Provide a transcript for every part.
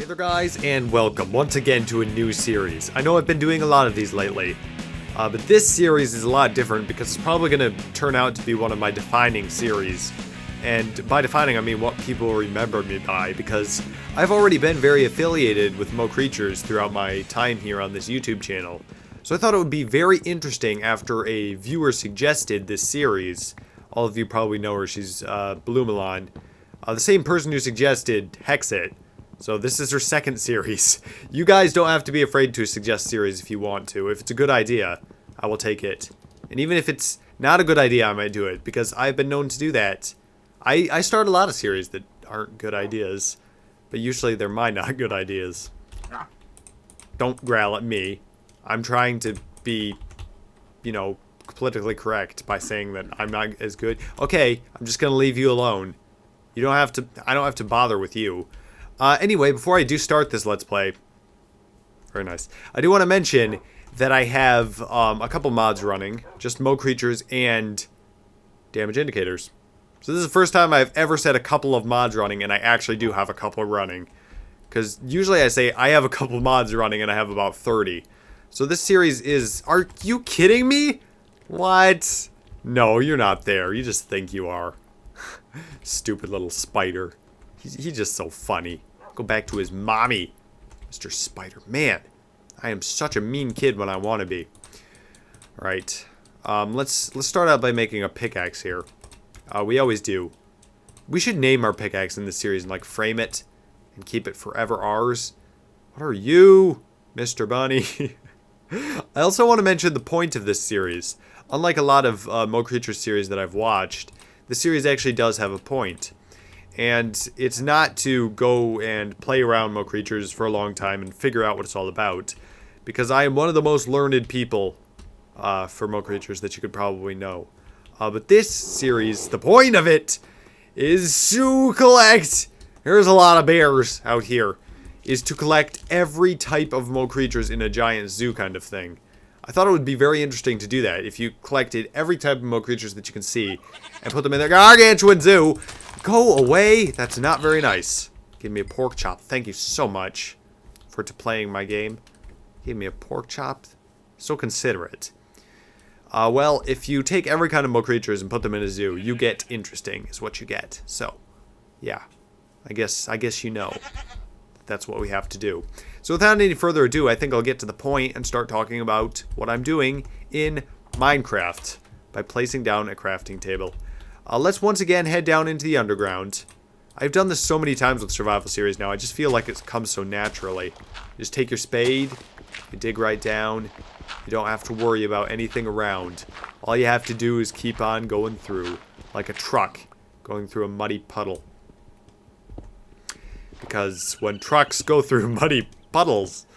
Hey there guys, and welcome once again to a new series. I know I've been doing a lot of these lately, but this series is a lot different because it's probably going to turn out to be one of my defining series. And by defining, I mean what people remember me by, because I've already been very affiliated with Mo Creatures throughout my time here on this YouTube channel. So I thought it would be very interesting after a viewer suggested this series. All of you probably know her, she's Bloomalon. The same person who suggested Hexit. So this is her second series. You guys don't have to be afraid to suggest series if you want to. If it's a good idea, I will take it. And even if it's not a good idea, I might do it, because I've been known to do that. I start a lot of series that aren't good ideas, but usually they're my not good ideas. Don't growl at me. I'm trying to be, you know, politically correct by saying that I'm not as good. Okay, I'm just gonna leave you alone. You don't have to, I don't have to bother with you. Anyway, before I do start this Let's Play, very nice, I do want to mention that I have a couple mods running, just Mo Creatures and Damage Indicators. So this is the first time I've ever said a couple of mods running, and I actually do have a couple running. Because usually I say I have a couple mods running, and I have about 30. So this series is, are you kidding me? What? No, you're not there. You just think you are. Stupid little spider. He's just so funny. Go back to his mommy, Mr. Spider. Man, I am such a mean kid when I want to be. All right, let's start out by making a pickaxe here. We always do. We should name our pickaxe in this series and like frame it and keep it forever ours. What are you, Mr. Bunny? I also want to mention the point of this series. Unlike a lot of Mo Creatures series that I've watched, the series actually does have a point. And it's not to go and play around Mo Creatures for a long time and figure out what it's all about. Because I am one of the most learned people for Mo Creatures that you could probably know. But this series, the point of it is to collect, there's a lot of bears out here, is to collect every type of Mo Creatures in a giant zoo kind of thing. I thought it would be very interesting to do that if you collected every type of Mo Creatures that you can see and put them in their gargantuan zoo. Go away! That's not very nice. Give me a pork chop. Thank you so much for playing my game. Give me a pork chop. So considerate. Well, if you take every kind of Mo Creatures and put them in a zoo, you get interesting, is what you get. So, yeah. I guess you know. That's what we have to do. So without any further ado, I think I'll get to the point and start talking about what I'm doing in Minecraft by placing down a crafting table. Let's once again head down into the underground. I've done this so many times with survival series now, I just feel like it comes so naturally. You just take your spade, you dig right down, you don't have to worry about anything around. All you have to do is keep on going through, like a truck going through a muddy puddle. Because when trucks go through muddy puddles,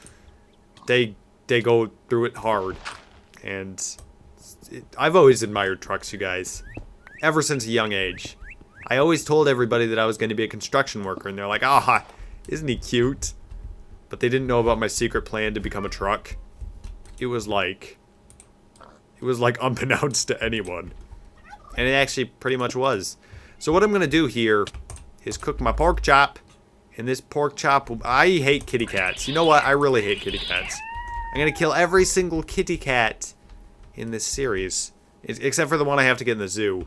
they go through it hard. And I've always admired trucks, you guys. Ever since a young age. I always told everybody that I was going to be a construction worker, and they're like, ah, isn't he cute? But they didn't know about my secret plan to become a truck. It was like unbeknownst to anyone. And it actually pretty much was. So what I'm going to do here is cook my pork chop. And this pork chop, I hate kitty cats. You know what? I really hate kitty cats. I'm going to kill every single kitty cat in this series. Except for the one I have to get in the zoo.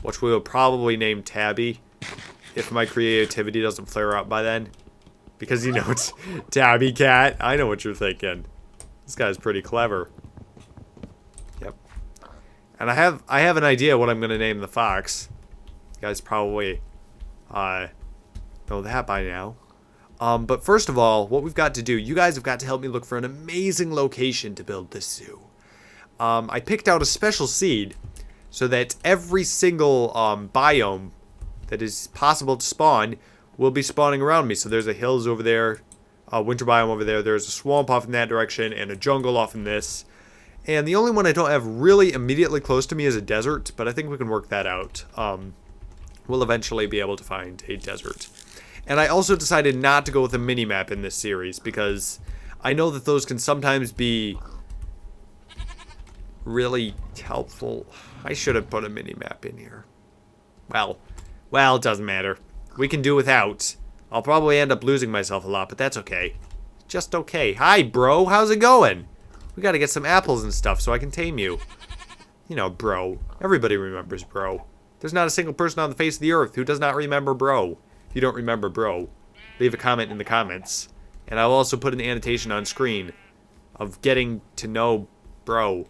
Which we will probably name Tabby. If my creativity doesn't flare up by then. Because, you know, it's Tabby Cat. I know what you're thinking. This guy's pretty clever. Yep. And I have an idea what I'm going to name the fox. You guys probably know that by now. But first of all, what we've got to do, you guys have got to help me look for an amazing location to build this zoo. I picked out a special seed so that every single biome that is possible to spawn will be spawning around me. So there's a hills over there, a winter biome over there, there's a swamp off in that direction, and a jungle off in this. And the only one I don't have really immediately close to me is a desert, but I think we can work that out. We'll eventually be able to find a desert. And I also decided not to go with a mini-map in this series, because I know that those can sometimes be really helpful. I should have put a mini-map in here. Well, it doesn't matter. We can do without. I'll probably end up losing myself a lot, but that's okay. Just okay. Hi, bro. How's it going? We gotta get some apples and stuff so I can tame you. You know, bro. Everybody remembers bro. There's not a single person on the face of the earth who does not remember bro. If you don't remember bro, leave a comment in the comments. And I'll also put an annotation on screen of getting to know bro.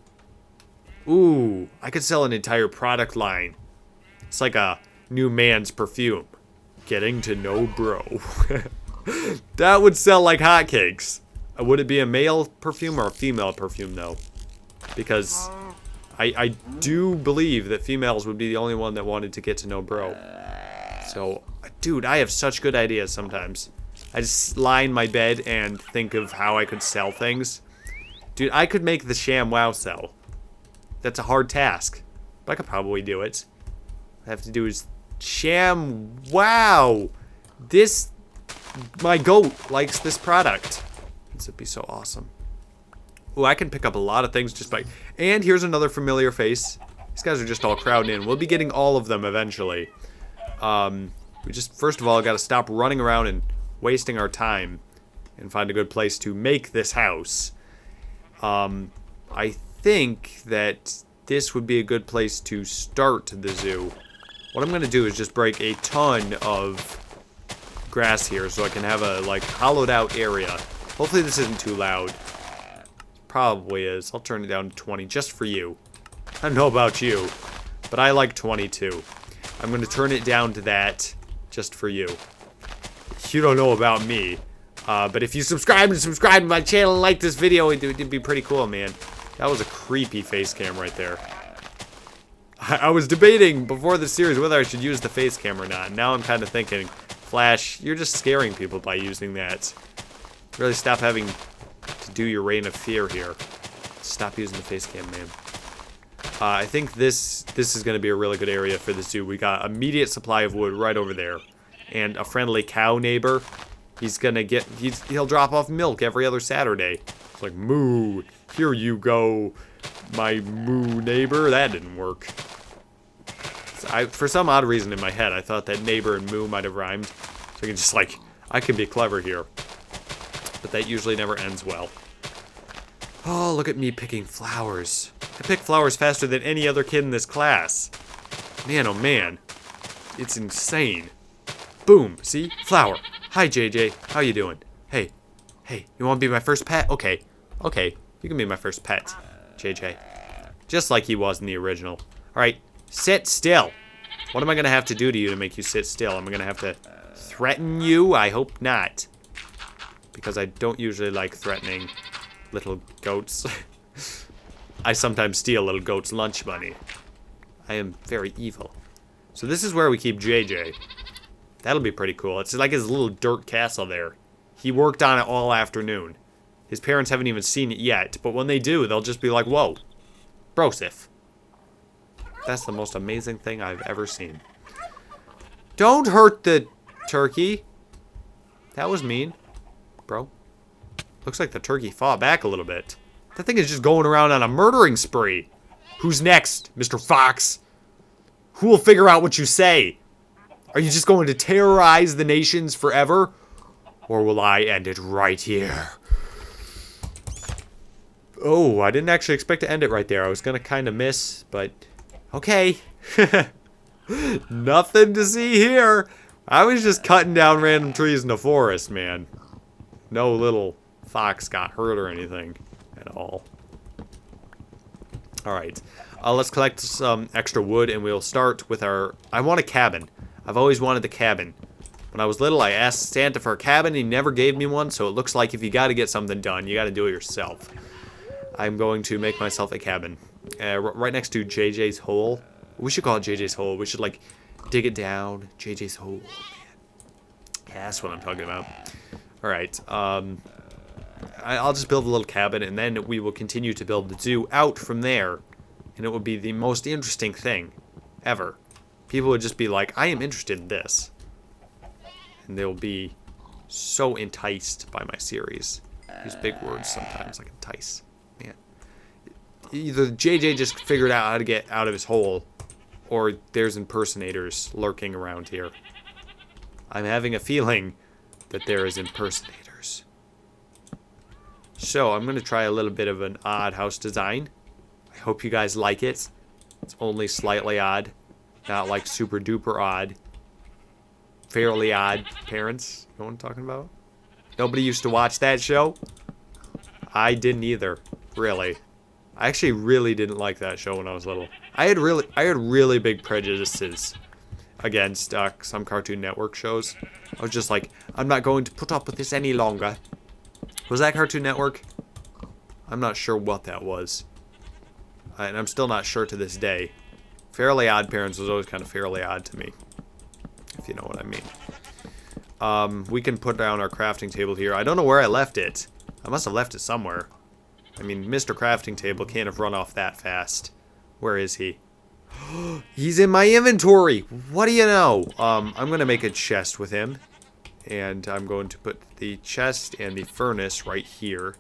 Ooh, I could sell an entire product line. It's like a new man's perfume. Getting to know bro. That would sell like hotcakes. Would it be a male perfume or a female perfume though? Because I do believe that females would be the only one that wanted to get to know bro. So, dude, I have such good ideas sometimes. I just lie in my bed and think of how I could sell things. Dude, I could make the sham wow sell. That's a hard task, but I could probably do it. All I have to do is sham wow. My goat likes this product. This would be so awesome. Ooh, I can pick up a lot of things just by... And here's another familiar face. These guys are just all crowding in. We'll be getting all of them eventually. We just, first of all, got to stop running around and wasting our time and find a good place to make this house. I think that this would be a good place to start the zoo. What I'm going to do is just break a ton of grass here so I can have a, like, hollowed out area. Hopefully this isn't too loud. Probably is. I'll turn it down to 20 just for you. I don't know about you, but I like 22. I'm going to turn it down to that just for you. You don't know about me, but if you subscribe to my channel and like this video, it'd be pretty cool, man. That was a creepy face cam right there. I was debating before the series whether I should use the face cam or not. Now I'm kind of thinking, Flash, you're just scaring people by using that. Really stop having to do your reign of fear here. Stop using the face cam, man. I think this is going to be a really good area for the zoo. We got immediate supply of wood right over there. And a friendly cow neighbor. He'll drop off milk every other Saturday. It's like, moo, here you go, my moo neighbor. That didn't work. So for some odd reason in my head, I thought that neighbor and moo might have rhymed. So I can just like, I can be clever here. But that usually never ends well. Oh, look at me picking flowers. I pick flowers faster than any other kid in this class. Man, oh man. It's insane. Boom, see? Flower. Hi, JJ. How you doing? Hey, you want to be my first pet? Okay, you can be my first pet, JJ. Just like he was in the original. All right, sit still. What am I going to have to do to you to make you sit still? Am I going to have to threaten you? I hope not. Because I don't usually like threatening little goats. I sometimes steal little goats' lunch money. I am very evil. So this is where we keep JJ. That'll be pretty cool. It's like his little dirt castle there. He worked on it all afternoon. His parents haven't even seen it yet, but when they do, they'll just be like, whoa, Brosif. That's the most amazing thing I've ever seen. Don't hurt the turkey. That was mean, bro. Looks like the turkey fought back a little bit. That thing is just going around on a murdering spree. Who's next, Mr. Fox? Who will figure out what you say? Are you just going to terrorize the nations forever? Or will I end it right here? Oh, I didn't actually expect to end it right there. I was going to kind of miss, but okay. Nothing to see here. I was just cutting down random trees in the forest, man. No little fox got hurt or anything at all. Alright, let's collect some extra wood and we'll start with our... I want a cabin. I've always wanted a cabin. When I was little, I asked Santa for a cabin. He never gave me one, so it looks like if you got to get something done, you got to do it yourself. I'm going to make myself a cabin. Right next to JJ's hole. We should call it JJ's hole. We should, like, dig it down. JJ's hole. Man. Yeah, that's what I'm talking about. Alright, I'll just build a little cabin, and then we will continue to build the zoo out from there. And it will be the most interesting thing ever. People would just be like, I am interested in this. And they'll be so enticed by my series. Use big words sometimes, like entice. Man. Either JJ just figured out how to get out of his hole, or there's impersonators lurking around here. I'm having a feeling that there is impersonators. So I'm going to try a little bit of an odd house design. I hope you guys like it. It's only slightly odd. Not like super duper odd. Fairly Odd Parents. You know what I'm talking about? Nobody used to watch that show? I didn't either. Really. I actually really didn't like that show when I was little. I had really big prejudices against some Cartoon Network shows. I was just like, I'm not going to put up with this any longer. Was that Cartoon Network? I'm not sure what that was. And I'm still not sure to this day. Fairly Odd Parents was always kind of fairly odd to me. If you know what I mean. We can put down our crafting table here. I don't know where I left it. I must have left it somewhere. I mean, Mr. Crafting Table can't have run off that fast. Where is he? He's in my inventory! What do you know? I'm going to make a chest with him. And I'm going to put the chest and the furnace right here.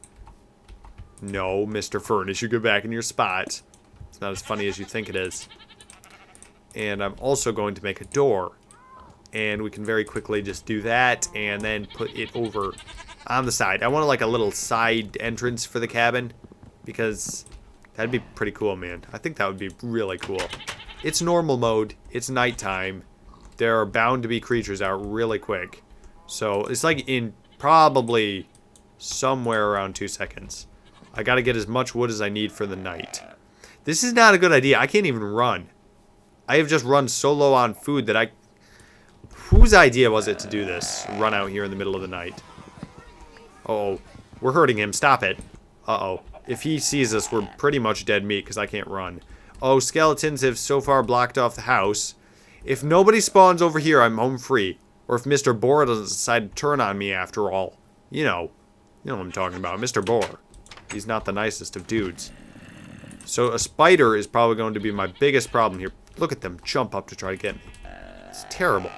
No, Mr. Furnace, you go back in your spot. It's not as funny as you think it is. And I'm also going to make a door. And we can very quickly just do that and then put it over on the side. I want like a little side entrance for the cabin because that'd be pretty cool, man. I think that would be really cool. It's normal mode. It's nighttime. There are bound to be creatures out really quick. So it's like in probably somewhere around 2 seconds. I gotta get as much wood as I need for the night. This is not a good idea. I can't even run. I have just run so low on food that whose idea was it to do this? Run out here in the middle of the night. Uh-oh. We're hurting him. Stop it. Uh-oh. If he sees us, we're pretty much dead meat because I can't run. Oh, skeletons have so far blocked off the house. If nobody spawns over here, I'm home free. Or if Mr. Boar doesn't decide to turn on me after all. You know what I'm talking about. Mr. Boar. He's not the nicest of dudes. So a spider is probably going to be my biggest problem here. Look at them jump up to try to get me. It's terrible.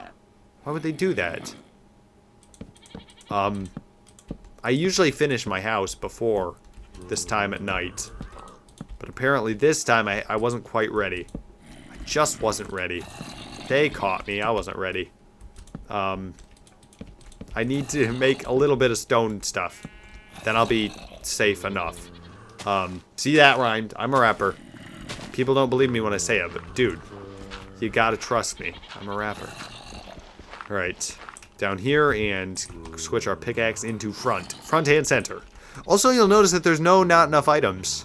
Why would they do that? I usually finish my house before this time at night. But apparently this time I wasn't quite ready. I just wasn't ready. They caught me. I wasn't ready. I need to make a little bit of stone stuff. Then I'll be safe enough. See, that rhymed. I'm a rapper. People don't believe me when I say it, but dude, you gotta trust me. I'm a rapper. Alright, down here and switch our pickaxe into front and center. Also, you'll notice that there's not enough items.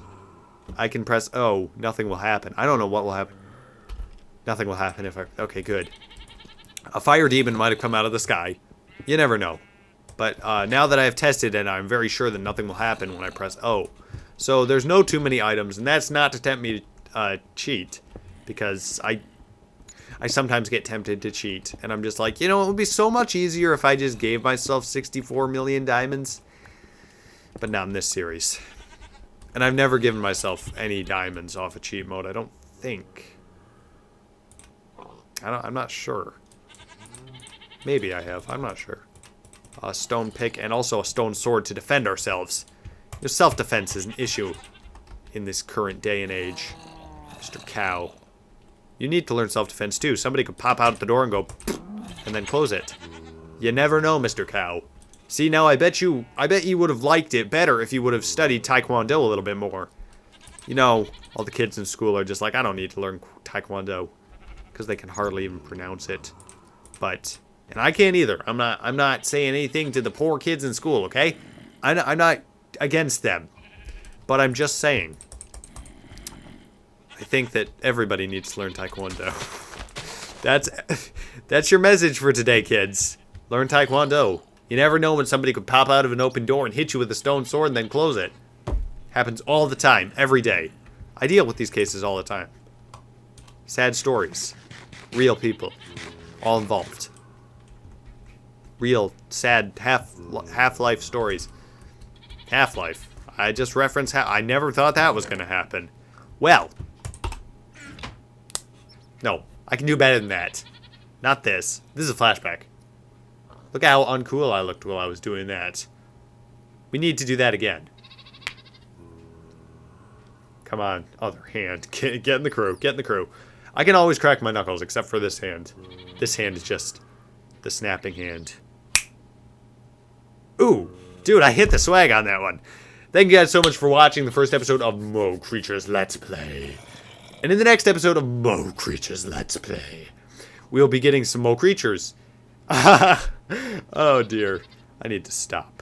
I can press O, nothing will happen. I don't know what will happen. Nothing will happen if I, okay, good. A fire demon might have come out of the sky. You never know. But now that I have tested it, I'm very sure that nothing will happen when I press O. So there's no too many items, and that's not to tempt me to cheat. Because I sometimes get tempted to cheat. And I'm just like, you know, it would be so much easier if I just gave myself 64 million diamonds. But not in this series. And I've never given myself any diamonds off of cheat mode, I don't think. I'm not sure. Maybe I have, I'm not sure. A stone pick and also a stone sword to defend ourselves. You know, self-defense is an issue in this current day and age. Mr. Cow. You need to learn self-defense too. Somebody could pop out the door and go, and then close it. You never know, Mr. Cow. See, now I bet you would have liked it better if you would have studied Taekwondo a little bit more. You know, all the kids in school are just like, I don't need to learn Taekwondo. Because they can hardly even pronounce it. But, and I can't either. I'm not saying anything to the poor kids in school, okay? I'm not against them. But I'm just saying. I think that everybody needs to learn Taekwondo. That's your message for today, kids. Learn Taekwondo. You never know when somebody could pop out of an open door and hit you with a stone sword and then close it. Happens all the time, every day. I deal with these cases all the time. Sad stories. Real people. All involved. Real, sad, Half-Life stories. Half-Life. I just referenced I never thought that was going to happen. Well. No, I can do better than that. Not this. This is a flashback. Look at how uncool I looked while I was doing that. We need to do that again. Come on, other hand. Get in the crew. Get in the crew. I can always crack my knuckles, except for this hand. This hand is just the snapping hand. Ooh, dude, I hit the swag on that one. Thank you guys so much for watching the first episode of Mo Creatures Let's Play. And in the next episode of Mo Creatures Let's Play, we'll be getting some Mo Creatures. Oh dear, I need to stop.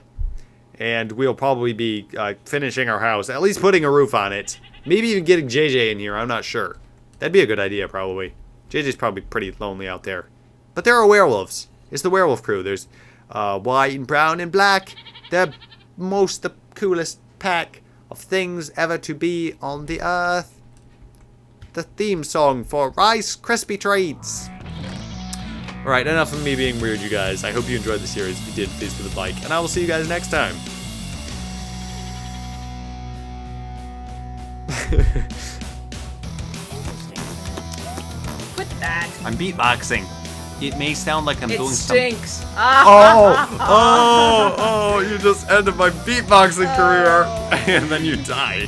And we'll probably be finishing our house, at least putting a roof on it. Maybe even getting JJ in here, I'm not sure. That'd be a good idea, probably. JJ's probably pretty lonely out there. But there are werewolves. It's the werewolf crew. There's white and brown and black. They're the coolest pack of things ever to be on the earth. The theme song for Rice Krispie Treats. Alright, enough of me being weird, you guys. I hope you enjoyed the series. If you did, please leave a like. And I will see you guys next time. Quit that. I'm beatboxing. It may sound like I'm doing stinks. Oh, you just ended my beatboxing career. And then you died.